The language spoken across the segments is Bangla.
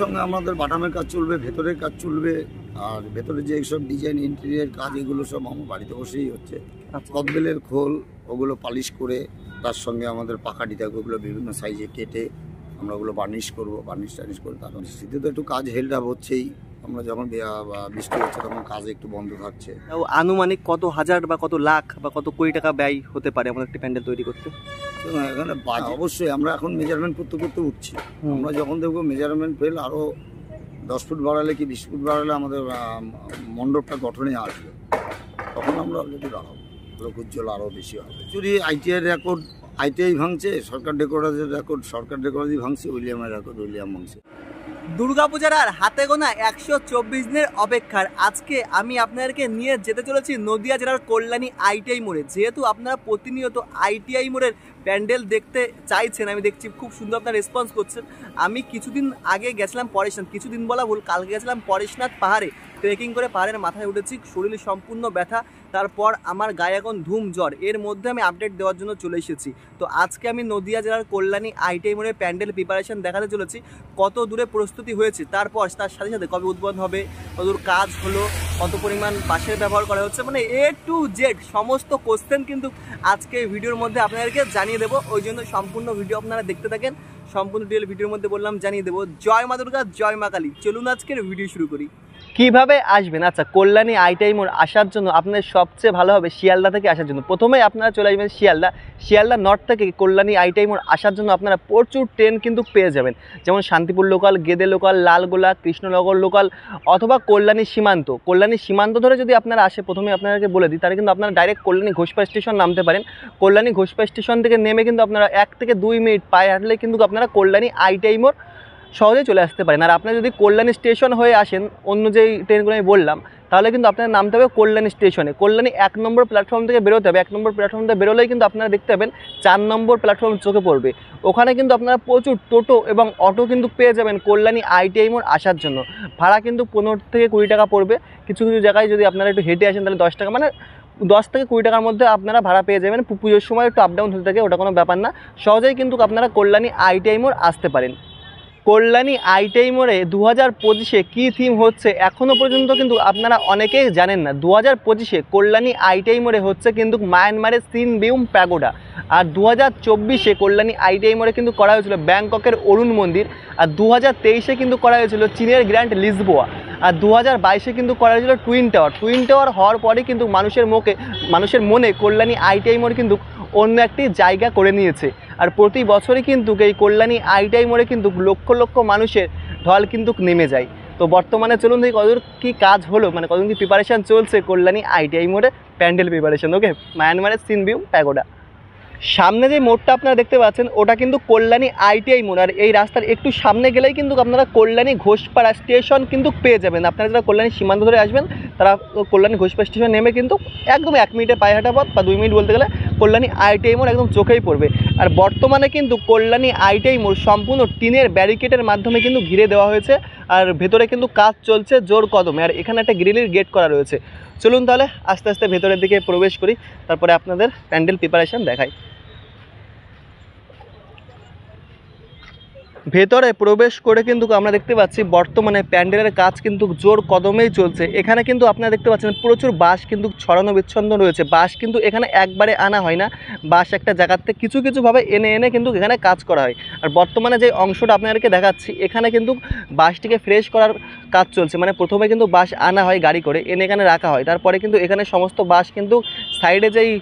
সঙ্গে আমাদের বাটামের কাজ চলবে, ভেতরের কাজ চলবে, আর ভেতরে যে সব ডিজাইন ইন্টেরিয়ার কাজ এগুলো সব আমার বাড়িতে বসেই হচ্ছে। কদবেলের খোল ওগুলো পালিশ করে তার সঙ্গে আমাদের পাখাটি থাকবে, ওগুলো বিভিন্ন সাইজে কেটে আমরা ওগুলো বার্নিশ করবো, বার্নিশ টার্নিশ করে তারপর শীতে তো একটু কাজ হেল্ড আপ হচ্ছেই। আমরা যখন বৃষ্টি হচ্ছে তখন কাজ একটু বন্ধ থাকছে। আনুমানিক কত হাজার বা কত লাখ বা কত কোটি টাকা ব্যয় হতে পারে আমাদের একটি প্যান্ডেল তৈরি করতে? এখানে অবশ্যই আমরা এখন মেজারমেন্ট করতে করতে উঠছি। আমরা যখন দেখবো মেজারমেন্ট ফেল আরও 10 ফুট বাড়ালে কি 20 ফুট বাড়ালে আমাদের মণ্ডপটা গঠনে আসবে, তখন আমরা অলরেডি বাড়াবো, লোক উজ্জ্বল আরও বেশি হবে। চুরি আইটিআই রেকর্ড আইটিআই ভাঙছে, সরকার ডেকোরেটের রেকর্ড সরকার ডেকোরেটই ভাঙছে, উইলিয়ামের রেকর্ড উইলিয়াম ভাঙছে। দুর্গাপূজার আর হাতে গোনা 124 দিনের অপেক্ষার আজকে আমি আপনাদেরকে নিয়ে যেতে চলেছি নদিয়া জেলার কল্যাণী আইটিআই মোড়ে। যেহেতু আপনারা প্রতিনিয়ত আইটিআই মোড়ের প্যান্ডেল দেখতে চাইছেন, আমি দেখছি খুব সুন্দর আপনারা রেসপন্স করছেন। আমি কিছুদিন আগে গেছিলাম পরেশনাথ, কিছুদিন বলা ভুল, কালকে গেছিলাম পরেশনাথ পাহাড়ে, ট্রেকিং করে পাহাড়ের মাথায় উঠেছি, শরীরে সম্পূর্ণ ব্যথা, তারপর আমার গায়ে এখন ধুম জ্বর। এর মধ্যে আমি আপডেট দেওয়ার জন্য চলে এসেছি। তো আজকে আমি নদিয়া জেলার কল্যাণী আইটিআই মোড়ের প্যান্ডেল প্রিপারেশন দেখাতে চলেছি, কত দূরে প্রস্তুতি হয়েছে, তারপর তার সাথে সাথে কবে উদ্বোধন হবে, কত দূর কাজ হলো, কত পরিমাণ বাঁশের ব্যবহার করা হচ্ছে, মানে A to Z সমস্ত কোশ্চেন কিন্তু আজকে ভিডিওর মধ্যে আপনাদেরকে জানিয়ে দেবো। ওই জন্য সম্পূর্ণ ভিডিও আপনারা দেখতে থাকেন। সম্পূর্ণ ডিটেল ভিডিওর মধ্যে বললাম জানিয়ে দেবো। জয় মা দুর্গা, জয় মা কালী। চলুন আজকের ভিডিও শুরু করি। কিভাবে আসবেন? আচ্ছা, কল্যাণী আইটিআই মোড় আসার জন্য আপনাদের সবচেয়ে ভালো হবে শিয়ালদা থেকে আসার জন্য। প্রথমেই আপনারা চলে আসবেন শিয়ালদা নর্থ থেকে কল্যাণী আইটিআই মোড় আসার জন্য আপনারা প্রচুর ট্রেন কিন্তু পেয়ে যাবেন, যেমন Shantipur local, Gede local, Lalgola, Krishnanagar local অথবা কল্যাণী সীমান্ত ধরে যদি আপনারা আসে, প্রথমে আপনাদেরকে বলে দিই, তাহলে কিন্তু আপনারা ডাইরেক্ট কল্যাণী ঘোষপা স্টেশন নামতে পারেন। কল্যাণী ঘোষপা স্টেশন থেকে নেমে কিন্তু আপনারা 1 থেকে 2 মিনিট পায়ে হাঁটলে কিন্তু আপনারা কল্যাণী আইটিআই মোড় সহজে চলে আসতে পারেন। আর আপনারা যদি কল্যাণী স্টেশন হয়ে আসেন, অন্য যেই ট্রেনগুলো আমি বললাম, তাহলে কিন্তু আপনার নামতে হবে কল্যাণী স্টেশনে। কল্যাণী 1 নম্বর প্ল্যাটফর্ম থেকে বেরোতে হবে। 1 নম্বর প্ল্যাটফর্ম থেকে বেরোলেই কিন্তু আপনারা দেখতে পাবেন 4 নম্বর প্ল্যাটফর্ম চোখে পড়বে। ওখানে কিন্তু আপনারা প্রচুর টোটো এবং অটো কিন্তু পেয়ে যাবেন কল্যাণী আইটিআই মোড় আসার জন্য। ভাড়া কিন্তু 15 থেকে 20 টাকা পড়বে। কিছু কিছু জায়গায় যদি আপনারা একটু হেঁটে আসেন তাহলে 10 টাকা, মানে 10 থেকে 20 টাকার মধ্যে আপনারা ভাড়া পেয়ে যাবেন। পুজোর সময় একটু আপ ডাউন হতে থাকে, ওটা কোনো ব্যাপার না। সহজেই কিন্তু আপনারা কল্যাণী আইটিআই মোড় আসতে পারেন। কল্যাণী আইটিআই মোড়ে 2025-এ কী থিম হচ্ছে এখনও পর্যন্ত কিন্তু আপনারা অনেকেই জানেন না। 2025-এ কল্যাণী আইটিআই মোড়ে হচ্ছে কিন্তু মায়ানমারের সিনবিউম প্যাগোডা। আর 2024-এ কল্যাণী আইটিআই মোড়ে কিন্তু করা হয়েছিল ব্যাংককের অরুণ মন্দির। আর 2023-এ কিন্তু করা হয়েছিল চীনের গ্র্যান্ড লিসবোয়া। আর 2022-এ কিন্তু করা হয়েছিল টুইন টাওয়ার হওয়ার পরে কিন্তু মানুষের মনে কল্যাণী আইটিআই মোড় কিন্তু অন্য একটি জায়গা করে নিয়েছে। আর প্রতি বছরই কিন্তু এই কল্যাণী আইটিআই মোড়ে কিন্তু লক্ষ লক্ষ মানুষের ঢল কিন্তু নেমে যায়। তো বর্তমানে চলুন দেখি কতদূর কী কাজ হলো, মানে কতদিন কি প্রিপারেশান চলছে কল্যাণী আইটিআই মোড়ে প্যান্ডেল প্রিপারেশান। ওকে, মায়ানমারের সিনবিউম প্যাগোডা। সামনে যে মোড়টা আপনারা দেখতে পাচ্ছেন ওটা কিন্তু কল্যাণী আইটিআই মোড়। আর এই রাস্তার একটু সামনে গেলেই কিন্তু আপনারা কল্যাণী ঘোষপাড়া স্টেশন কিন্তু পেয়ে যাবেন। আপনারা যারা কল্যাণী সীমান্ত ধরে আসবেন তারা কল্যাণী ঘোষপাড়া স্টেশন নেমে কিন্তু একদম 1 মিনিটের পায়ে হাঁটা পথ বা 2 মিনিট বলতে গেলে কল্যাণী আইটিআই মোড় একদম চোখেই পড়বে। আর বর্তমানে কিন্তু কল্যাণী আইটিআই মোড় সম্পূর্ণ টিনের ব্যারিকেডের মাধ্যমে কিন্তু ঘিরে দেওয়া হয়েছে। আর ভেতরে কিন্তু কাজ চলছে জোর কদমে। আর এখানে একটা গ্রিলের গেট করা রয়েছে। চলুন তাহলে আস্তে আস্তে ভেতরের দিকে প্রবেশ করি, তারপরে আপনাদের প্যান্ডেল প্রিপারেশান দেখাই। ভেতরে প্রবেশ করে কিন্তু আমরা দেখতে পাচ্ছি বর্তমানে প্যান্ডেলের কাজ কিন্তু জোর কদমেই চলছে। এখানে কিন্তু আপনারা দেখতে পাচ্ছেন প্রচুর বাঁশ কিন্তু ছড়ানো বিচ্ছন্ন রয়েছে। বাঁশ কিন্তু এখানে একবারে আনা হয় না, বাঁশ একটা জায়গাতে কিছু কিছুভাবে এনে কিন্তু এখানে কাজ করা হয়। আর বর্তমানে যে অংশটা আপনাদেরকে দেখাচ্ছি এখানে কিন্তু বাঁশটিকে ফ্রেশ করার কাজ চলছে। মানে প্রথমে কিন্তু বাঁশ আনা হয় গাড়ি করে, এনে এখানে রাখা হয়, তারপরে কিন্তু এখানে সমস্ত বাঁশ কিন্তু সাইডে যেই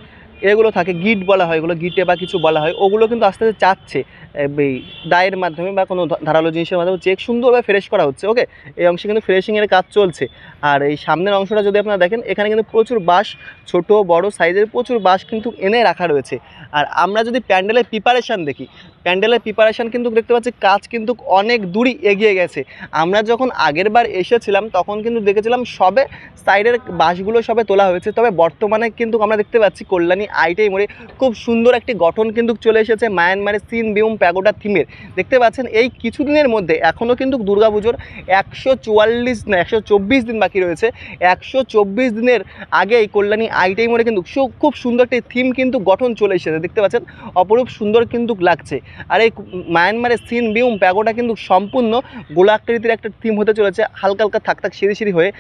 এগুলো থাকে গিট বলা হয়, এগুলো গিটে বা কিছু বলা হয়, ওগুলো কিন্তু আস্তে আস্তে চাচ্ছে এই ডায়ের মাধ্যমে বা কোনো ধারালো জিনিসের মাধ্যমে চেক সুন্দরভাবে ফ্রেশ করা হচ্ছে। ওকে, এই অংশে কিন্তু ফ্রেশিংয়ের কাজ চলছে। আর এই সামনের অংশটা যদি আপনারা দেখেন এখানে কিন্তু প্রচুর বাঁশ, ছোট বড় সাইজের প্রচুর বাঁশ কিন্তু এনে রাখা রয়েছে। আর আমরা যদি প্যান্ডেলের প্রিপারেশান দেখি, প্যান্ডেলের প্রিপারেশান কিন্তু দেখতে পাচ্ছি কাজ কিন্তু অনেক দূরই এগিয়ে গেছে। আমরা যখন আগের বার এসেছিলাম তখন কিন্তু দেখেছিলাম সবে সাইডের বাঁশগুলো সবে তোলা হয়েছে। তবে বর্তমানে কিন্তু আমরা দেখতে পাচ্ছি কল্যাণী আইটিআই মোড়ে খুব সুন্দর একটি গঠন কিন্তু চলে এসেছে মায়ানমারের সিনবিউম প্যাগোডা থিমের। দেখতে পাচ্ছেন এই কিছুদিনের মধ্যে এখনও কিন্তু দুর্গাপুজোর 144 না 124 দিন বাকি রয়েছে। 124 দিনের আগে এই কল্যাণী আইটিআই মোড়ে কিন্তু খুব সুন্দর একটি থিম কিন্তু গঠন চলে এসেছে। দেখতে পাচ্ছেন অপরূপ সুন্দর কিন্তু লাগছে। আর এই মায়ানমারের সিন বিউম প্যাগোডা কিন্তু সম্পূর্ণ গোলাকৃতির একটা থিম হতে চলেছে, হালকা হালকা থাক থাক সিঁড়ি সিঁড়ি হয়ে।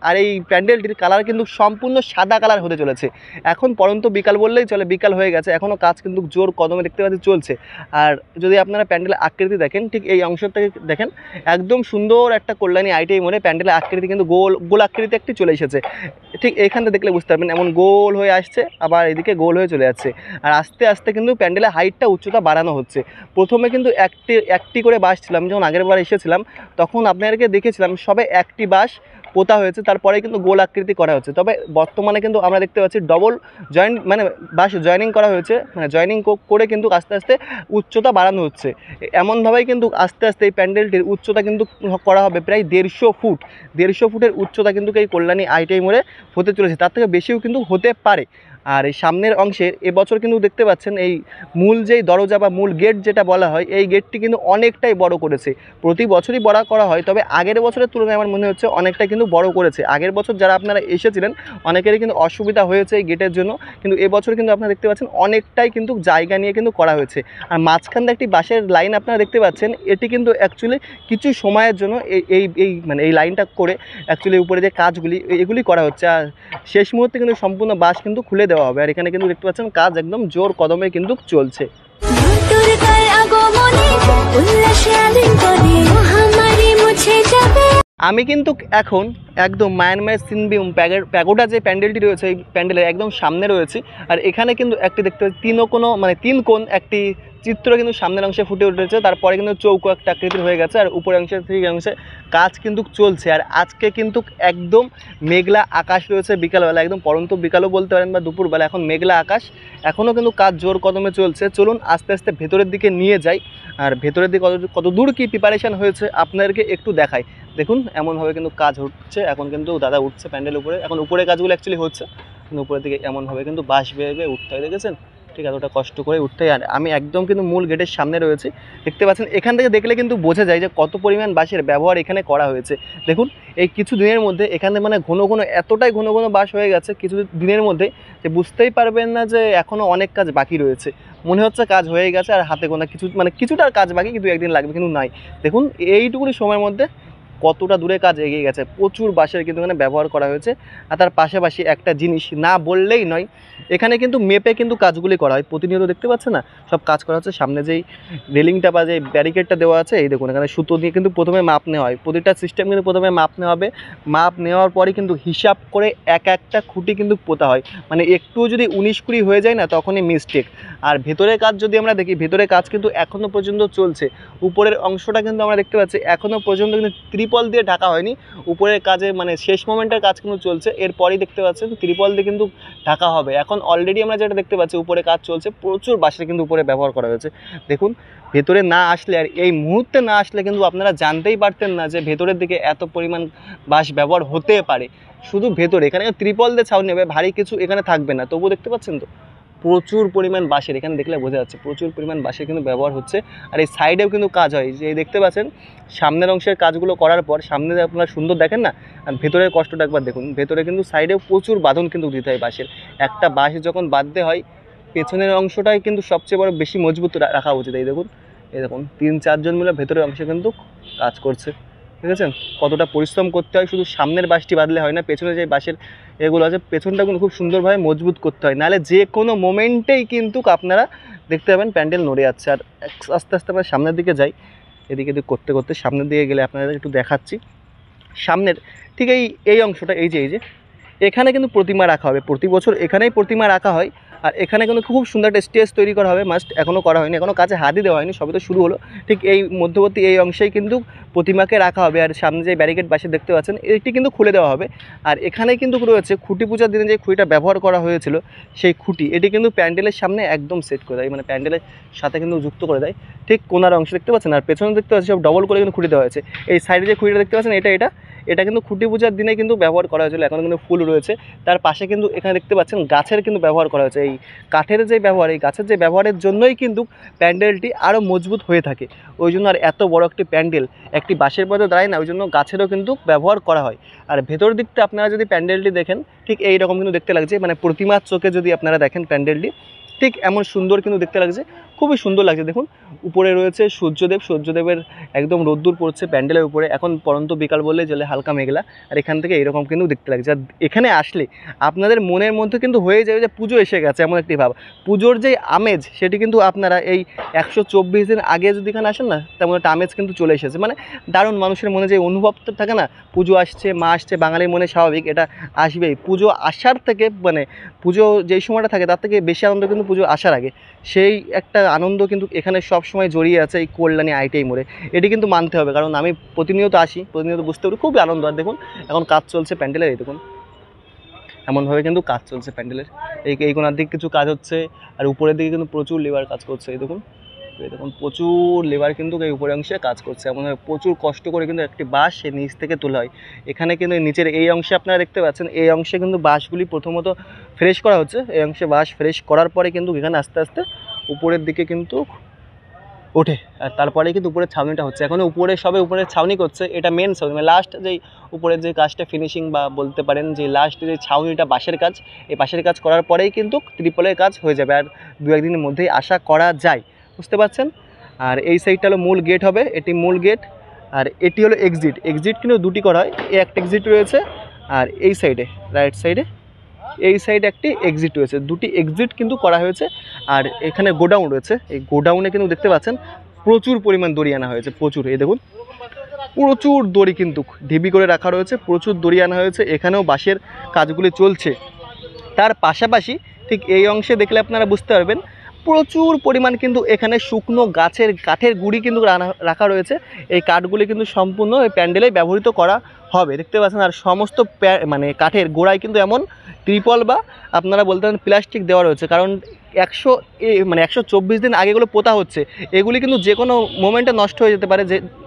আর এই প্যান্ডেলটির কালার কিন্তু সম্পূর্ণ সাদা কালার হতে চলেছে। এখন পরন্ত বিকাল বললেই চলে, বিকাল হয়ে গেছে, এখনও কাজ কিন্তু জোর কদমে দেখতে পাচ্ছি চলছে। আর যদি আপনারা প্যান্ডেলের আকৃতি দেখেন, ঠিক এই অংশটাকে দেখেন, একদম সুন্দর একটা কল্যাণী আইটিআই মোড়ে প্যান্ডেলের আকৃতি কিন্তু গোল আকৃতি একটি চলে এসেছে। ঠিক এইখানটা দেখলে বুঝতে পারবেন, এমন গোল হয়ে আসছে, আবার এদিকে গোল হয়ে চলে যাচ্ছে। আর আস্তে আস্তে কিন্তু প্যান্ডেলের হাইটটা উচ্চতা বাড়ানো হচ্ছে। প্রথমে কিন্তু একটি করে বাস ছিল, আমি যখন আগের বার এসেছিলাম তখন আপনাদেরকে দেখেছিলাম সবে একটি বাস পোতা হয়েছে, তারপরে কিন্তু গোল আকৃতি করা হচ্ছে। তবে বর্তমানে কিন্তু আমরা দেখতে পাচ্ছি ডবল জয়েন্ট মানে বাস জয়েনিং করা হয়েছে, মানে জয়েনিং করে কিন্তু আস্তে আস্তে উচ্চতা বাড়ানো হচ্ছে। এমনভাবেই কিন্তু আস্তে আস্তে এই প্যান্ডেলটির উচ্চতা কিন্তু করা হবে প্রায় 150 ফুট। 150 ফুটের উচ্চতা কিন্তু এই কল্যাণী আইটিআই মোড়ে হতে চলেছে, তার থেকে বেশিও কিন্তু হতে পারে। আর এই সামনের অংশে এবছর কিন্তু দেখতে পাচ্ছেন এই মূল যেই দরজা বা মূল গেট যেটা বলা হয়, এই গেটটি কিন্তু অনেকটাই বড় করেছে। প্রতি বছরই বড় করা হয়, তবে আগের বছরের তুলনায় আমার মনে হচ্ছে অনেকটাই কিন্তু বড় করেছে। আগের বছর যারা আপনারা এসেছিলেন অনেকেরই কিন্তু অসুবিধা হয়েছে এই গেটের জন্য, কিন্তু এবছর কিন্তু আপনারা দেখতে পাচ্ছেন অনেকটাই কিন্তু জায়গা নিয়ে কিন্তু করা হয়েছে। আর মাঝখান দিয়ে একটি বাসের লাইন আপনারা দেখতে পাচ্ছেন, এটি কিন্তু অ্যাকচুয়ালি কিছু সময়ের জন্য মানে এই লাইনটা করে অ্যাকচুয়ালি উপরে যে কাজগুলি এগুলি করা হচ্ছে। আর শেষ মুহূর্তে কিন্তু সম্পূর্ণ বাস কিন্তু খুলে দেওয়া হবে। আর এখানে কিন্তু দেখতে পাচ্ছেন কাজ একদম জোর কদমে কিন্তু চলছে। আমি কিন্তু এখন একদম মায়ানমারের সিনবিউম প্যাগোডা যে প্যান্ডেলটি রয়েছে এই প্যান্ডেলের একদম সামনে রয়েছে। আর এখানে কিন্তু একটি দেখতে পাচ্ছি তিন কোণ একটি চিত্র কিন্তু সামনের অংশে ফুটে উঠেছে। তারপরে কিন্তু চৌকো একটা আকৃতির হয়ে গেছে, আর উপরের অংশে অংশে কাজ কিন্তু চলছে। আর আজকে কিন্তু একদম মেঘলা আকাশ রয়েছে, বিকালবেলা একদম পরন্ত বিকালও বলতে পারেন বা দুপুরবেলা, এখন মেঘলা আকাশ, এখনও কিন্তু কাজ জোর কদমে চলছে। চলুন আস্তে আস্তে ভেতরের দিকে নিয়ে যাই, আর ভেতরের দিকে কত দূর কী প্রিপারেশান হয়েছে আপনাদেরকে একটু দেখাই। দেখুন এমনভাবে কিন্তু কাজ হচ্ছে, এখন কিন্তু দাদা উঠছে প্যান্ডেল উপরে, এখন উপরে কাজগুলো অ্যাকচুয়ালি হচ্ছে, কিন্তু উপরের দিকে এমনভাবে কিন্তু বাঁশ বেয়ে উঠতে হয়, দেখেছেন ঠিক এতটা কষ্ট করে উঠতে হয়। আর আমি একদম কিন্তু মূল গেটের সামনে রয়েছে, দেখতে পাচ্ছেন এখান থেকে দেখলে কিন্তু বোঝা যায় যে কত পরিমাণ বাঁশের ব্যবহার এখানে করা হয়েছে। দেখুন এই কিছু দিনের মধ্যে এখানে মানে এতটাই ঘন ঘন বাঁশ হয়ে গেছে কিছু দিনের মধ্যে, যে বুঝতেই পারবেন না যে এখনও অনেক কাজ বাকি রয়েছে। মনে হচ্ছে কাজ হয়ে গেছে আর হাতে গোনা কিছুটা কাজ বাকি, কিন্তু একদিন লাগবে, কিন্তু নাই। দেখুন এইটুকুনি সময়ের মধ্যে কতটা দূরে কাজ এগিয়ে গেছে, প্রচুর বাঁশের কিন্তু এখানে ব্যবহার করা হয়েছে। আর তার পাশাপাশি একটা জিনিস না বললেই নয়, এখানে কিন্তু মেপে কিন্তু কাজগুলি করা হয় প্রতিনিয়ত, দেখতে পাচ্ছেন না সব কাজ করা হচ্ছে। সামনে যেই রেলিংটা বা যেই ব্যারিকেডটা দেওয়া আছে, এই দেখুন এখানে সুতো দিয়ে কিন্তু প্রথমে মাপ নেওয়া হয়, প্রতিটা সিস্টেম কিন্তু প্রথমে মাপ নেওয়া হবে। মাপ নেওয়ার পরে কিন্তু হিসাব করে একটা খুঁটি কিন্তু পোতা হয়, মানে একটু যদি 19-20 হয়ে যায় না তখনই মিস্টেক। আর ভেতরের কাজ যদি আমরা দেখি, ভেতরের কাজ কিন্তু এখনও পর্যন্ত চলছে। উপরের অংশটা কিন্তু আমরা দেখতে পাচ্ছি এখনও পর্যন্ত কিন্তু ত্রিপল দিয়ে ঢাকা হয়নি, উপরের কাজে মানে শেষ মোমেন্টের কাজ কিন্তু চলছে। এরপরই দেখতে পাচ্ছেন ত্রিপল দিয়ে কিন্তু ঢাকা হবে। এখন অলরেডি আমরা যেটা দেখতে পাচ্ছি উপরে কাজ চলছে, প্রচুর বাঁশের কিন্তু উপরে ব্যবহার করা হয়েছে। দেখুন ভেতরে না আসলে আর এই মুহূর্তে না আসলে কিন্তু আপনারা জানতেই পারতেন না যে ভেতরের দিকে এত পরিমাণ বাঁশ ব্যবহার হতে পারে। শুধু ভেতরে এখানে ত্রিপল দিয়ে ছাউনি হবে, ভারী কিছু এখানে থাকবে না, তবুও দেখতে পাচ্ছেন তো প্রচুর পরিমাণ বাঁশের, এখানে দেখলে বোঝা যাচ্ছে প্রচুর পরিমাণ বাঁশের কিন্তু ব্যবহার হচ্ছে। আর এই সাইডেও কিন্তু কাজ হয়, যে দেখতে পাচ্ছেন সামনের অংশের কাজগুলো করার পর সামনে আপনারা সুন্দর দেখেন না, আর ভেতরের কষ্টটা একবার দেখুন। ভেতরে কিন্তু সাইডেও প্রচুর বাঁধন কিন্তু দিতে হয় বাঁশের, একটা বাঁশ যখন বাঁধতে হয় পেছনের অংশটাই কিন্তু সবচেয়ে বড় বেশি মজবুত রাখা উচিত। এই দেখুন 3-4 জন মিলে ভেতরের অংশে কিন্তু কাজ করছে, ঠিক আছে। কতটা পরিশ্রম করতে হয়, শুধু সামনের বাঁশটি বাঁধলে হয় না, পেছনে যে বাঁশের এগুলো আছে পেছনটা কিন্তু খুব সুন্দরভাবে মজবুত করতে হয়, নাহলে যে কোনো মোমেন্টেই কিন্তু আপনারা দেখতে পাবেন প্যান্ডেল নড়ে যাচ্ছে। আর আস্তে আস্তে আমরা সামনের দিকে যাই, এদিকে করতে করতে সামনের দিকে গেলে আপনাদের একটু দেখাচ্ছি সামনের ঠিক এই অংশটা, এই যে এখানে কিন্তু প্রতিমা রাখা হবে, প্রতি বছর এখানেই প্রতিমা রাখা হয়। আর এখানে কিন্তু খুব সুন্দর একটা স্টেজ তৈরি করা হবে, মাস্ট এখনও করা হয়নি, এখনও কাজে হাতই দেওয়া হয়নি, সবে তো শুরু হলো। ঠিক এই মধ্যবর্তী এই অংশেই কিন্তু প্রতিমাকে রাখা হবে। আর সামনে যে ব্যারিকেড বাসে দেখতে পাচ্ছেন এটি কিন্তু খুলে দেওয়া হবে। আর এখানে কিন্তু রয়েছে খুঁটি পূজার দিনে যে খুঁটিটা ব্যবহার করা হয়েছিল সেই খুঁটি, এটি কিন্তু প্যান্ডেলের সামনে একদম সেট করে দেয়, মানে প্যান্ডেলের সাথে কিন্তু যুক্ত করে দেয়, ঠিক কোনার অংশ দেখতে পাচ্ছেন। আর পেছনে দেখতে পাচ্ছেন সব ডবল করে কিন্তু খুঁটি দেওয়া হয়েছে। এই সাইডে যে খুঁটিটা দেখতে পাচ্ছেন এটা কিন্তু খুঁটি পূজার দিনে কিন্তু ব্যবহার করা হয়েছিল, এখন কিন্তু ফুল রয়েছে। তার পাশে কিন্তু এখানে দেখতে পাচ্ছেন গাছের কিন্তু ব্যবহার করা হয়েছে, এই কাঠের যে ব্যবহার, এই গাছের যে ব্যবহারের জন্যই কিন্তু প্যান্ডেলটি আরও মজবুত হয়ে থাকে। ওই জন্য আর এত বড় একটি প্যান্ডেল একটি বাঁশের পথে দাঁড়ায় না, ওই জন্য গাছেরও কিন্তু ব্যবহার করা হয়। আর ভেতর দিকটা আপনারা যদি প্যান্ডেলটি দেখেন ঠিক এই রকম কিন্তু দেখতে লাগছে, মানে প্রতিমার চোখে যদি আপনারা দেখেন প্যান্ডেলটি ঠিক এমন সুন্দর কিন্তু দেখতে লাগছে, খুবই সুন্দর লাগছে। দেখুন উপরে রয়েছে সূর্যদেব, সূর্যদেবের একদম রোদ্দুর পড়ছে প্যান্ডেলের উপরে, এখন পরন্ত বিকাল বললে চলে, হালকা মেঘলা। আর এখান থেকে এরকম কিন্তু দেখতে লাগছে। আর এখানে আসলে আপনাদের মনের মধ্যে কিন্তু হয়ে যাবে যে পুজো এসে গেছে, এমন একটি ভাব। পুজোর যে আমেজ সেটি কিন্তু আপনারা এই 124 দিন আগে যদি এখানে আসেন না, তেমন একটা আমেজ কিন্তু চলে এসেছে। মানে দারুণ, মানুষের মনে যে অনুভবটা থাকে না, পুজো আসছে, মা আসছে, বাঙালির মনে স্বাভাবিক এটা আসবেই। পুজো আসার থেকে মানে পুজো যেই সময়টা থাকে তার থেকে বেশি আনন্দ কিন্তু পুজো আসার আগে, সেই একটা আনন্দ কিন্তু এখানে সব সময় জড়িয়ে আছে এই কল্যাণী আইটিআই মোড়ে। এটি কিন্তু মানতে হবে, কারণ আমি প্রতিনিয়ত আসি, প্রতিনিয়ত বুঝতে পারি খুবই আনন্দ। আর দেখুন এখন কাজ চলছে প্যান্ডেলের, এই দেখুন এমনভাবে কিন্তু কাজ চলছে প্যান্ডেলের, এই কোনার দিকে কিছু কাজ হচ্ছে, আর উপরের দিকে কিন্তু প্রচুর লেবার কাজ করছে। এই দেখুন প্রচুর লেবার কিন্তু এই উপরের অংশে কাজ করছে, এমনভাবে প্রচুর কষ্ট করে কিন্তু একটি বাঁশ সে নিচ থেকে তোলা হয়। এখানে কিন্তু নিচের এই অংশে আপনারা দেখতে পাচ্ছেন, এই অংশে কিন্তু বাঁশগুলি প্রথমত ফ্রেশ করা হচ্ছে। এই অংশে বাঁশ ফ্রেশ করার পরে কিন্তু এখানে আস্তে আস্তে উপরের দিকে কিন্তু ওঠে, আর তারপরে কিন্তু উপরের ছাউনিটা হচ্ছে। এখন উপরে সবে উপরের ছাউনি করছে, এটা মেন ছাউনি, মানে লাস্ট যেই উপরের যে কাজটা ফিনিশিং বা বলতে পারেন যে লাস্ট যে ছাউনিটা বাঁশের কাজ, এই বাঁশের কাজ করার পরেই কিন্তু ত্রিপলের কাজ হয়ে যাবে, আর দু একদিনের মধ্যেই আশা করা যায়, বুঝতে পারছেন। আর এই সাইডটা হলো মূল গেট হবে, এটি মূল গেট, আর এটি হলো এক্সিট। এক্সিট কিন্তু দুটি করা হয়, এই একটা এক্সিট রয়েছে, আর এই সাইডে রাইট সাইডে এই সাইডে একটি এক্সিট রয়েছে, দুটি এক্সিট কিন্তু করা হয়েছে। আর এখানে গোডাউন রয়েছে, এই গোডাউনে কিন্তু দেখতে পাচ্ছেন প্রচুর পরিমাণ দড়ি আনা হয়েছে, প্রচুর। এই দেখুন প্রচুর দড়ি কিন্তু ঢিবি করে রাখা রয়েছে, প্রচুর দড়ি আনা হয়েছে। এখানেও বাঁশের কাজগুলি চলছে। তার পাশাপাশি ঠিক এই অংশে দেখলে আপনারা বুঝতে পারবেন প্রচুর পরিমাণ কিন্তু এখানে শুকনো গাছের কাঠের গুঁড়ি কিন্তু রাখা রয়েছে। এই কাঠগুলি কিন্তু সম্পূর্ণ এই প্যান্ডেলে ব্যবহৃত করা হবে, দেখতে পাচ্ছেন। আর সমস্ত মানে কাঠের গোড়ায় কিন্তু এমন ত্রিপল বা আপনারা বলতে পারেন প্লাস্টিক দেওয়া রয়েছে, কারণ 124 দিন আগে এগুলো পোতা হচ্ছে, এগুলি কিন্তু যে কোনো মোমেন্টে নষ্ট হয়ে যেতে পারে,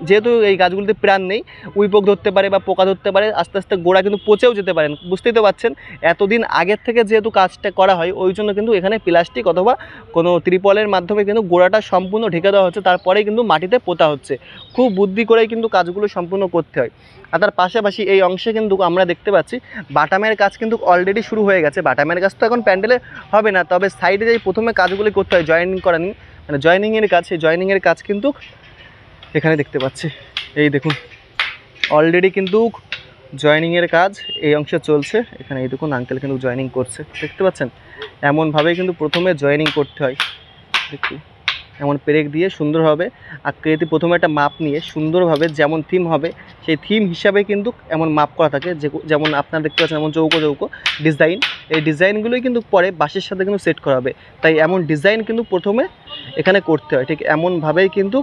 যেহেতু এই গাছগুলিতে প্রাণ নেই, উইপোক ধরতে পারে বা পোকা ধরতে পারে, আস্তে আস্তে গোড়া কিন্তু পচেও যেতে পারেন, বুঝতেই তো পারছেন। এতদিন আগের থেকে যেহেতু কাজটা করা হয়, ওই জন্য কিন্তু এখানে প্লাস্টিক অথবা কোনো ত্রিপলের মাধ্যমে কিন্তু গোড়াটা সম্পূর্ণ ঢেকে দেওয়া হচ্ছে, তারপরেই কিন্তু মাটিতে পোতা হচ্ছে। খুব বুদ্ধি করেই কিন্তু কাজগুলো সম্পূর্ণ করতে হয়। আর তার পাশাপাশি এই অংশে কিন্তু আমরা দেখতে পাচ্ছি বাটামের কাজ কিন্তু অলরেডি শুরু হয়ে গেছে। বাটামের কাজ তো এখন প্যান্ডেলে হবে না, তবে সাইডে যেই প্রথমে কাজগুলি করতে হয় জয়েনিং করানি, মানে জয়েনিংয়ের কাজ, সেই জয়েনিংয়ের কাজ কিন্তু এখানে দেখতে পাচ্ছি। এই দেখুন অলরেডি কিন্তু জয়েনিংয়ের কাজ এই অংশে চলছে। এখানে এই দেখুন আঙ্কেল কিন্তু জয়েনিং করছে, দেখতে পাচ্ছেন। এমনভাবেই কিন্তু প্রথমে জয়েনিং করতে হয়, দেখুন এমন পেরেক দিয়ে সুন্দরভাবে আকৃতি প্রথমে একটা মাপ নিয়ে সুন্দরভাবে যেমন থিম হবে সেই থিম হিসাবে কিন্তু এমন মাপ করা থাকে, যেমন আপনারা দেখতে পাচ্ছেন এমন চৌকো চৌকো ডিজাইন, এই ডিজাইনগুলোই কিন্তু পরে বাঁশের সাথে কিন্তু সেট করা হবে। তাই এমন ডিজাইন কিন্তু প্রথমে এখানে করতে হয়, ঠিক এমনভাবেই কিন্তু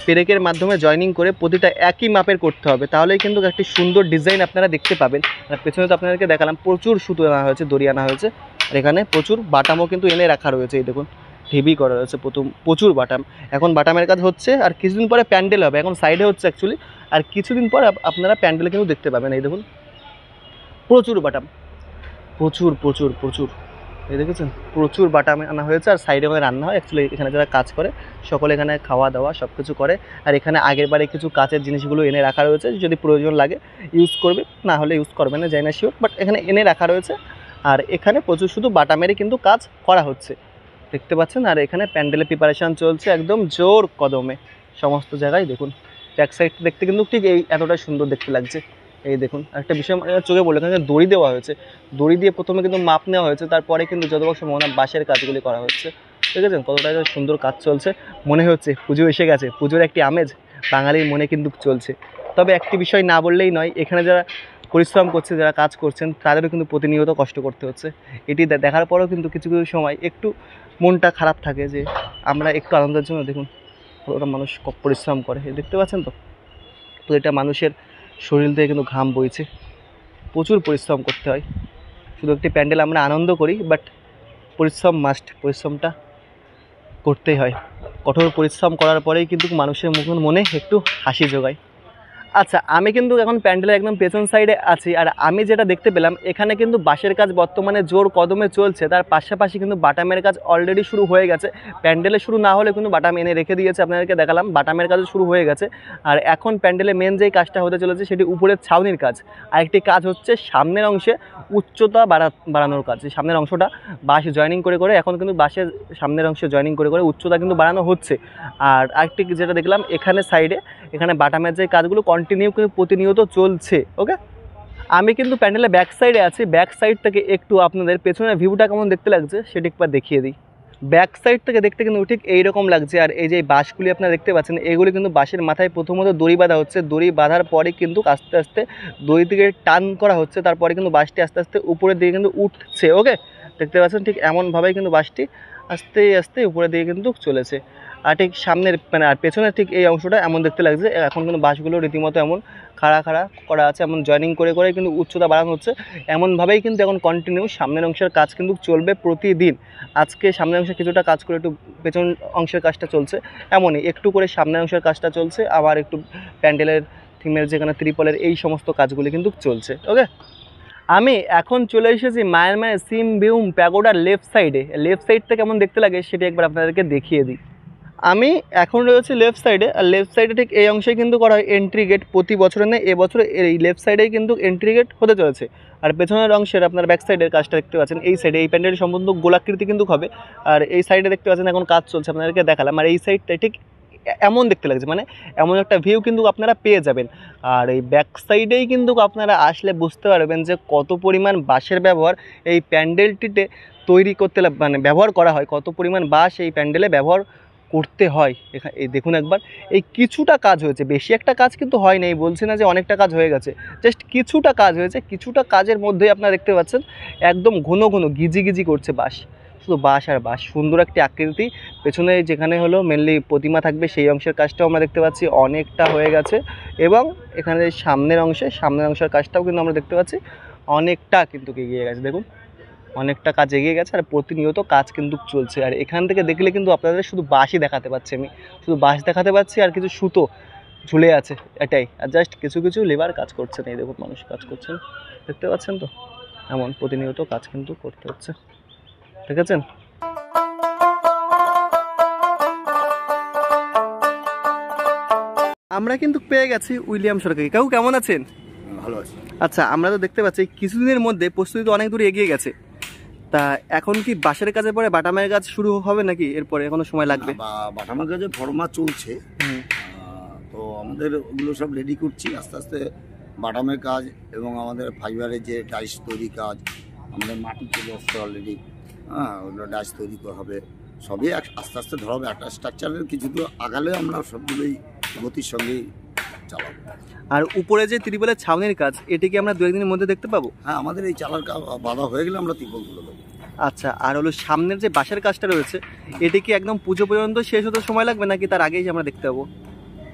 পেরেকের মাধ্যমে জয়েনিং করে প্রতিটা একই মাপের করতে হবে, তাহলেই কিন্তু একটি সুন্দর ডিজাইন আপনারা দেখতে পাবেন। আর পেছনে তো আপনাদেরকে দেখালাম প্রচুর সুতো আনা হয়েছে, দড়ি আনা হয়েছে, আর এখানে প্রচুর বাটামও কিন্তু এনে রাখা রয়েছে। এই দেখুন হেভি করা রয়েছে, প্রচুর বাটাম। এখন বাটামের কাজ হচ্ছে, আর কিছুদিন পরে প্যান্ডেল হবে, এখন সাইডে হচ্ছে অ্যাকচুয়ালি, আর কিছুদিন পর আপনারা প্যান্ডেল কিন্তু দেখতে পাবেন। এই দেখুন প্রচুর বাটাম, প্রচুর প্রচুর প্রচুর, এই দেখেছেন প্রচুর বাটাম আনা হয়েছে। আর সাইডে আমাদের রান্না হয় অ্যাকচুয়ালি, এখানে যারা কাজ করে সকলে এখানে খাওয়া দাওয়া সব কিছু করে। আর এখানে আগের বারে কিছু কাচের জিনিসগুলো এনে রাখা রয়েছে, যদি প্রয়োজন লাগে ইউজ করবে, না হলে ইউজ করবে না, যাই না শিওর, বাট এখানে এনে রাখা রয়েছে। আর এখানে প্রচুর শুধু বাটামেরই কিন্তু কাজ করা হচ্ছে, দেখতে পাচ্ছেন। আর এখানে প্যান্ডেলের প্রিপারেশান চলছে একদম জোর কদমে সমস্ত জায়গায়। দেখুন ব্যাক সাইড দেখতে কিন্তু ঠিক এই এতটা সুন্দর দেখতে লাগছে। এই দেখুন একটা বিষয় চোখে বলে, এখানে দড়ি দেওয়া হয়েছে, দড়ি দিয়ে প্রথমে কিন্তু মাপ নেওয়া হয়েছে, তারপরে কিন্তু যতবার সম্ভাবনা বাঁশের কাজগুলি করা হচ্ছে, ঠিক আছে। কতটা সুন্দর কাজ চলছে, মনে হচ্ছে পুজো এসে গেছে, পুজোর একটি আমেজ বাঙালির মনে কিন্তু চলছে। তবে একটি বিষয় না বললেই নয়, এখানে যারা পরিশ্রম করছে, যারা কাজ করছেন, তাদেরও কিন্তু প্রতিনিয়ত কষ্ট করতে হচ্ছে। এটি দেখার পরেও কিন্তু কিছু কিছু সময় একটু মনটা খারাপ থাকে, যে আমরা একটু আনন্দের জন্য দেখুন কতটা মানুষ পরিশ্রম করে, দেখতে পাচ্ছেন তো। তো এটা মানুষের শরীর থেকে কিন্তু ঘাম বইছে, প্রচুর পরিশ্রম করতে হয়। শুধু একটি প্যান্ডেল আমরা আনন্দ করি, বাট পরিশ্রম মাস্ট, পরিশ্রমটা করতেই হয়। কঠোর পরিশ্রম করার পরেই কিন্তু মানুষের মনে একটু হাসি জোগায়। আচ্ছা, আমি কিন্তু এখন প্যান্ডেলের একদম পেছন সাইডে আছি, আর আমি যেটা দেখতে পেলাম এখানে কিন্তু বাঁশের কাজ বর্তমানে জোর কদমে চলছে, তার পাশাপাশি কিন্তু বাটামের কাজ অলরেডি শুরু হয়ে গেছে। প্যান্ডেলে শুরু না হলে কিন্তু বাটাম এনে রেখে দিয়েছে, আপনাদেরকে দেখালাম বাটামের কাজও শুরু হয়ে গেছে। আর এখন প্যান্ডেলে মেন যেই কাজটা হতে চলেছে সেটি উপরের ছাউনির কাজ, আরেকটি কাজ হচ্ছে সামনের অংশে উচ্চতা বাড়ানোর কাজ। এই সামনের অংশটা বাঁশ জয়েনিং করে করে এখন কিন্তু বাঁশের সামনের অংশে জয়েনিং করে করে উচ্চতা কিন্তু বাড়ানো হচ্ছে। আর আরেকটি যেটা দেখলাম এখানে সাইডে, এখানে বাটামের যে কাজগুলো কন্টিনিউ কিন্তু প্রতিনিয়ত চলছে। ওকে, আমি কিন্তু প্যান্ডেলের ব্যাক সাইডে আছি, ব্যাক সাইড থেকে একটু আপনাদের পেছনের ভিউটা কেমন দেখতে লাগছে সেটা একবার দেখিয়ে দিই। ব্যাক সাইড থেকে দেখতে কিন্তু ঠিক এইরকম লাগছে। আর এই যে বাঁশগুলি আপনারা দেখতে পাচ্ছেন, এগুলি কিন্তু বাঁশের মাথায় প্রথমত দড়ি বাঁধা হচ্ছে, দড়ি বাঁধার পরে কিন্তু আস্তে আস্তে দড়ি থেকে টান করা হচ্ছে, তারপরে কিন্তু বাঁশটি আস্তে আস্তে উপরের দিকে কিন্তু উঠছে। ওকে, দেখতে পাচ্ছেন ঠিক এমনভাবেই কিন্তু বাঁশটি আস্তে আস্তে উপরের দিকে কিন্তু চলেছে। আর ঠিক সামনের মানে আর পেছনের ঠিক এই অংশটা এমন দেখতে লাগছে, এখন কিন্তু বাঁশগুলো রীতিমতো এমন খাড়া খাড়া করা আছে, এমন জয়েনিং করে করে কিন্তু উচ্চতা বাড়ানো হচ্ছে। এমনভাবেই কিন্তু এখন কন্টিনিউ সামনের অংশের কাজ কিন্তু চলবে প্রতিদিন। আজকে সামনের অংশে কিছুটা কাজ করে একটু পেছন অংশের কাজটা চলছে, এমনই একটু করে সামনের অংশের কাজটা চলছে, আবার একটু প্যান্ডেলের থিমের যেখানে ত্রিপলের এই সমস্ত কাজগুলি কিন্তু চলছে। ওকে, আমি এখন চলে এসেছি মায়ানমারের সিমবিউম প্যাগোডার লেফট সাইডে। লেফট সাইডটা কেমন দেখতে লাগে সেটি একবার আপনাদেরকে দেখিয়ে দিই। আমি এখন রয়েছি লেফট সাইডে, আর লেফট সাইডে ঠিক এই অংশে কিন্তু করা হয় এন্ট্রি গেট। প্রতি বছরের নেই এবছর এই লেফট সাইডেই কিন্তু এন্ট্রি গেট হতে চলেছে। আর পেছনের অংশের আপনার ব্যাক সাইডের কাজটা দেখতে পাচ্ছেন, এই সাইডে এই প্যান্ডেল সম্পূর্ণ গোলাকৃতি কিন্তু হবে। আর এই সাইডে দেখতে পাচ্ছেন এখন কাজ চলছে, আপনাদেরকে দেখালাম। আর এই সাইডটা ঠিক এমন দেখতে লাগছে, মানে এমন একটা ভিউ কিন্তু আপনারা পেয়ে যাবেন। আর এই ব্যাক সাইডেই কিন্তু আপনারা আসলে বুঝতে পারবেন যে কত পরিমাণ বাঁশের ব্যবহার এই প্যান্ডেলটিতে তৈরি করতে মানে ব্যবহার করা হয়, কত পরিমাণ বাঁশ এই প্যান্ডেলে ব্যবহার করতে হয়। এখানে এই দেখুন একবার, এই কিছুটা কাজ হয়েছে, বেশি একটা কাজ কিন্তু হয় নাই, বলছি না যে অনেকটা কাজ হয়ে গেছে, জাস্ট কিছুটা কাজ হয়েছে। কিছুটা কাজের মধ্যেই আপনারা দেখতে পাচ্ছেন একদম ঘন ঘন গিজি গিজি করছে বাঁশ, শুধু বাঁশ আর বাঁশ। সুন্দর একটি আকৃতি, পেছনে যেখানে হলো মেনলি প্রতিমা থাকবে সেই অংশের কাজটাও আমরা দেখতে পাচ্ছি অনেকটা হয়ে গেছে। এবং এখানে সামনের অংশের কাজটাও কিন্তু আমরা দেখতে পাচ্ছি অনেকটা কিন্তু এগিয়ে গেছে। দেখুন অনেকটা কাজ এগিয়ে গেছে, আর প্রতিনিয়ত কাজ কিন্তু চলছে। আর এখান থেকে দেখলে কিন্তু আপনাদের শুধু বাঁশই দেখাতে পাচ্ছি, আমি শুধু বাঁশ দেখাতে পাচ্ছি আর কিছু সুতো ঝুলে আছে, এটাই। আর জাস্ট কিছু কিছু লেবার কাজ করছেন, এই দেখুন মানুষ কাজ করছেন, দেখতে পাচ্ছেন তো, এমন প্রতিনিয়ত কাজ কিন্তু করতে হচ্ছে, ঠিক আছে। আমরা কিন্তু পেয়ে গেছি উইলিয়াম সরকারকে। কাকু কেমন আছেন? ভালো আছে। আচ্ছা, আমরা তো দেখতে পাচ্ছি কিছুদিনের মধ্যে প্রস্তুতি তো অনেক দূর এগিয়ে গেছে, তা এখন কি বাঁশের কাজের পরে বাটামের কাজ শুরু হবে নাকি এরপরে এখনো সময় লাগবে? বাটামের কাজে ফর্মা চলছে, তো আমাদের ওগুলো সব রেডি করছি আস্তে আস্তে। বাটামের কাজ এবং আমাদের ফাইবারের যে ডাইস তৈরি কাজ, আমাদের মাটি চলে আসছে অলরেডি, ওগুলো ডাইস তৈরি করা হবে, সবই আস্তে আস্তে ধরা হবে। একটা স্ট্রাকচারের কিছু তো আগালে আমরা সবগুলোই গতির সঙ্গেই চালাবো। আর উপরে যে ত্রিপলের ছাউনির কাজ, এটি কি আমরা দু একদিনের মধ্যে দেখতে পাবো? হ্যাঁ, আমাদের এই চালার বাধা হয়ে গেলে আমরা ত্রিপল তুলে দেবো। আচ্ছা, আর হলো সামনের যে বাঁশের কাজটা রয়েছে, এটি কি একদম পুজো পর্যন্ত শেষ হতে সময় লাগবে নাকি তার আগেই আমরা দেখতে পাবো?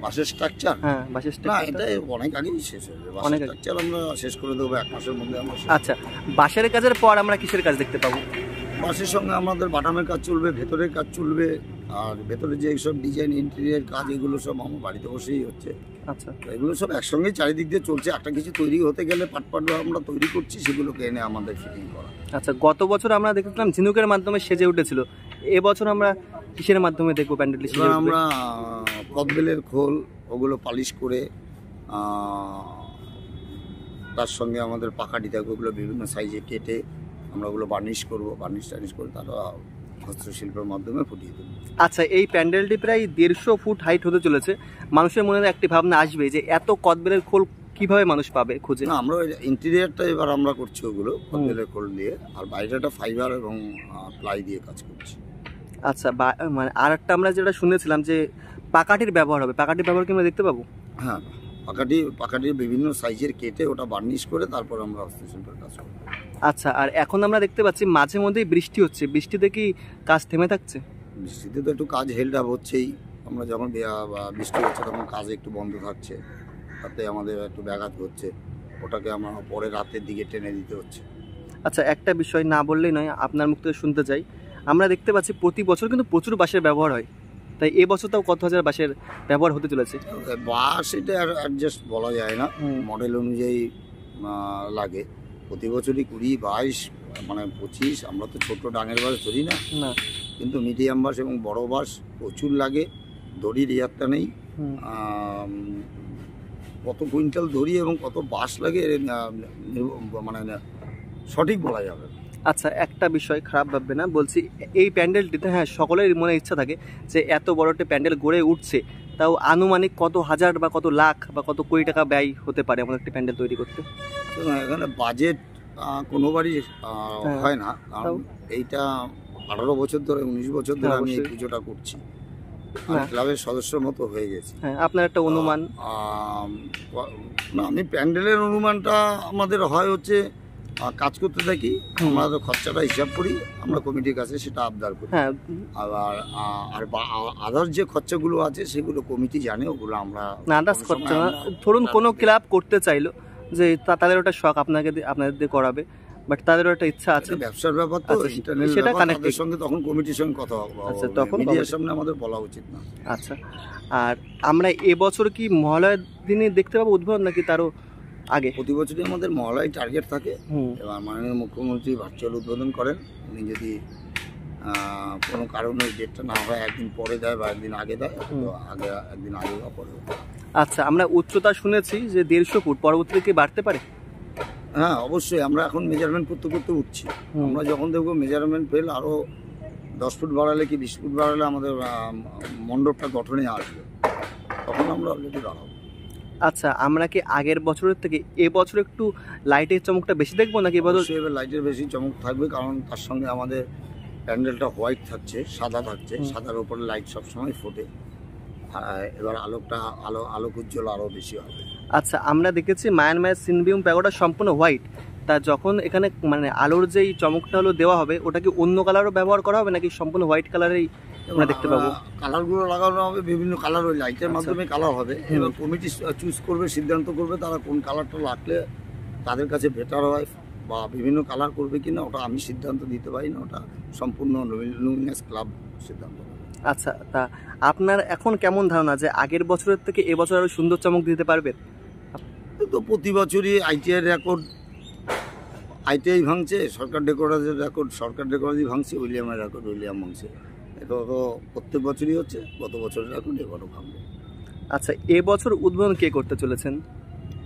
বাঁশের স্ট্রাকচার, হ্যাঁ বাঁশের না স্ট্রাকচার এটা অনেক আগেই শেষ হয়ে যাবে। বাঁশের স্ট্রাকচার আমরা শেষ করে দেবো 1 মাসের মধ্যে আমরা। আচ্ছা, বাঁশের কাজের পর আমরা কিসের কাজ দেখতে পাবো? বাঁশের সঙ্গে আমাদের বাটামের কাজ চলবে, ভেতরের কাজ চলবে, আর ভেতরে যে সব ডিজাইন ইন্টেরিয়ার কাজ এগুলো সব আমার বাড়িতে বসেই হচ্ছে। আচ্ছা, এগুলো সব একসঙ্গেই চারিদিক দিয়ে চলছে। একটা কিছু তৈরি হতে গেলে পাট আমরা তৈরি করছি, সেগুলোকে এনে আমাদের ফিটিং করা। আচ্ছা, গত বছর আমরা দেখেছিলাম ঝিনুকের মাধ্যমে সেজে উঠেছিল, এবছর আমরা কিসের মাধ্যমে দেখবো প্যান্ডেলটি সেজে উঠবে? আমরা কদবেলের খোল ওগুলো পালিশ করে, তার সঙ্গে আমাদের পাকাটি থাকবে, ওগুলো বিভিন্ন সাইজে কেটে আমরা ওগুলো বার্নিশ করবো, বার্নিশ টার্নিশ করে তারা হস্তশিল্পের মাধ্যমে ফুটিয়ে দেবো। আচ্ছা, এই প্যান্ডেলটি প্রায় 150 ফুট হাইট হতে চলেছে। মানুষের মনে একটি ভাবনা আসবে যে এত কদবেলের খোল কিভাবে মানুষ পাবে খুঁজে? না, আমরা ইন্টেরিয়ারটা এবার আমরা করছি ওগুলো কদবেলের খোল দিয়ে, আর বাইরেটা ফাইবার এবং প্লাই দিয়ে কাজ করছি। আচ্ছা, মানে আর একটা আমরা যেটা শুনেছিলাম যে পাকাটির ব্যবহার হবে, পাকাটির ব্যবহার কি আমরা দেখতে পাবো? হ্যাঁ, পাকাটির বিভিন্ন সাইজের কেটে ওটা বার্নিশ করে তারপর আমরা হস্তশিল্পের কাজ করব। আচ্ছা, আর এখন আমরা দেখতে পাচ্ছি মাঝে মধ্যেই বৃষ্টি হচ্ছে, বৃষ্টিতে কি কাজ থেমে থাকছে? বৃষ্টিতে তো একটু কাজ হেল্ড আপ হচ্ছেই। আমরা যখন বৃষ্টি হচ্ছে তখন কাজ একটু বন্ধ থাকছে, তাতে আমাদের একটু ব্যাঘাত হচ্ছে, ওটাকে আমরা পরে রাতের দিকে টেনে দিতে হচ্ছে। আচ্ছা, একটা বিষয় না বললেই নয়, আপনার মুখ থেকে শুনতে চাই। আমরা দেখতে পাচ্ছি প্রতি বছর কিন্তু প্রচুর বাঁশের ব্যবহার হয়, তাই এবছর তাও কত হাজার বাঁশের ব্যবহার হতে চলেছে? বাঁশ এটা অ্যাডজাস্ট বলা যায় না, মডেল অনুযায়ী লাগে। প্রতি বছরই 20, 22 মানে 25। আমরা তো ছোট ডাঙের বাঁশ ধরি না, কিন্তু মিডিয়াম বাঁশ এবং বড় বাঁশ প্রচুর লাগে। দড়ির ইয়ারটা নেই, কত কুইন্টাল দড়ি এবং কত বাঁশ লাগে মানে সঠিক বলা যাবে। আচ্ছা, একটা বিষয় খারাপ ভাববে না, বলছি এই প্যান্ডেলটিতে হ্যাঁ সকলের মনে ইচ্ছা থাকে যে এত বড় একটা প্যান্ডেল গড়ে উঠছে, তাও আনুমানিক কত হাজার বা কত লাখ বা কত কোটি টাকা ব্যয় হতে পারে আমাদের একটা প্যান্ডেল তৈরি করতে? এখানে বাজেট কোনোবারই হয় না, কারণ এইটা 18 বছর ধরে 19 বছর ধরে আমি এই পুজোটা করছি, ক্লাবের সদস্যর মতো হয়ে গেছে। আপনার একটা অনুমান? আমি প্যান্ডেলের অনুমানটা আমাদের হয় হচ্ছে কাজ করতে থাকি, আমরা তো খরচাটা হিসাব করি, আমরা কমিটির কাছে সেটা আবদার করি। আবার আর আদার্স যে খরচাগুলো আছে সেগুলো কমিটি জানে, ওগুলো আমরা আদার্স খরচা না। ধরুন কোনো ক্লাব করতে চাইলো যে তাদের ওটা শখ আপনাদের দিয়ে করাবে, বাট তাদেরও একটা ইচ্ছা আছে, ব্যবসার ব্যাপার তো, সেটা কানেক্টেড সঙ্গে তখন কমিটির সঙ্গে কথা হবে। আচ্ছা, তখন মিডিয়ার সামনে আমাদের বলা উচিত না। আচ্ছা, আর আমরা এবছর কি মহালয়ার দিনে দেখতে পাবো উদ্বোধন নাকি তারও আগে? প্রতি বছরই আমাদের মহালয়ায় টার্গেট থাকে। এবার মাননীয় মুখ্যমন্ত্রী ভার্চুয়াল উদ্বোধন করেন, উনি যদি কোনো কারণে ডেটটা না হয় একদিন পরে দেয় বা একদিন আগে দেয়, আগে একদিন আগে বা পরে। আচ্ছা, আমরা উচ্চতা শুনেছি যে 150 ফুট, পরবর্তীতে কি বাড়তে পারে? হ্যাঁ অবশ্যই, আমরা এখন মেজারমেন্ট করতে করতে উঠছি। আমরা যখন দেখবো মেজারমেন্ট ফেল আরও 10 ফুট বাড়ালে কি 20 ফুট বাড়ালে আমাদের মণ্ডপটা গঠনে আসবে, তখন আমরা অলরেডি বাড়াবো। আচ্ছা, আমরা কি আগের বছরের থেকে এবছর একটু লাইটের চমকটা বেশি দেখবো নাকি? এবার লাইটের বেশি চমক থাকবে, কারণ তার সঙ্গে আমাদের প্যান্ডেলটা হোয়াইট থাকছে, সাদা থাকছে, সাদার উপরে লাইট সবসময় ফোটে, এবার আলোক উজ্জ্বল আরও বেশি হবে। আচ্ছা, আমরা দেখেছি মায়ানমারের সিনবিউম প্যাগোডা সম্পূর্ণ হোয়াইট, তা যখন এখানে মানে আলোর যেই চমকটা হলো দেওয়া হবে, ওটা কি অন্য কালারও ব্যবহার করা হবে নাকি সম্পূর্ণ হোয়াইট কালারেই আমরা দেখতে পাবো? কালারগুলো লাগানো হবে, বিভিন্ন কালার, ওই লাইটের মাধ্যমে কালার হবে। এবার কমিটি চুজ করবে, সিদ্ধান্ত করবে তারা কোন কালারটা লাগলে তাদের কাছে বেটার হয় বা বিভিন্ন কালার করবে কিনা, ওটা আমি সিদ্ধান্ত দিতে পারি না, ওটা সম্পূর্ণ লুমিনাস ক্লাব সিদ্ধান্ত। আচ্ছা, তা আপনার এখন কেমন ধারণা যে আগের বছরের থেকে এবছর আরো সুন্দর চমক দিতে পারবেন? তো প্রতি বছরই আইটিআই রেকর্ড, আইটিআই ভাঙছে, সরকার ডেকোরেটের রেকর্ড সরকার ডেকোরেটই ভাঙছে, উইলিয়ামের রেকর্ড উইলিয়াম ভাঙছে, এটা তো প্রত্যেক বছরই হচ্ছে। গত বছরের রেকর্ড এবারও ভাঙবে। আচ্ছা, এবছর উদ্বোধন কে করতে চলেছেন?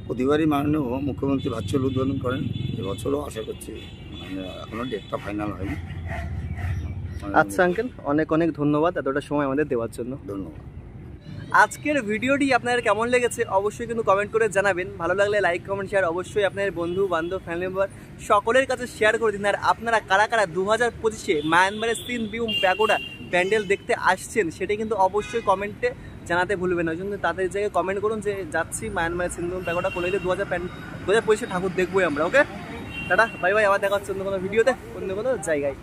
প্রতিবারই মাননীয় মুখ্যমন্ত্রী ভার্চুয়াল উদ্বোধন করেন, এবছরও আশা করছি, এখনো ডেটটা ফাইনাল হয়নি। আচ্ছা আঙ্কেল, অনেক অনেক ধন্যবাদ এতটা সময় আমাদের দেওয়ার জন্য। ধন্যবাদ। আজকের ভিডিওটি আপনাদের কেমন লেগেছে অবশ্যই কিন্তু কমেন্ট করে জানাবেন। ভালো লাগলে লাইক, কমেন্ট, শেয়ার অবশ্যই আপনাদের বন্ধু বান্ধব, ফ্যামিলি মেম্বার সকলের কাছে শেয়ার করে দিন। আর আপনারা কারা কারা 2025-এ মায়ানমারের সিনবিউম প্যাগোডা প্যান্ডেল দেখতে আসছেন সেটা কিন্তু অবশ্যই কমেন্টে জানাতে ভুলবেন না। ওই জন্য তাদের জায়গায় কমেন্ট করুন যে যাচ্ছি মায়ানমারের সিনবিউম প্যাগোডা, করলে 2025 ঠাকুর দেখবোই আমরা। ওকে, টাটা, বাই বাই, আবার দেখা হচ্ছে অন্য কোনো ভিডিওতে অন্য কোনো জায়গায়।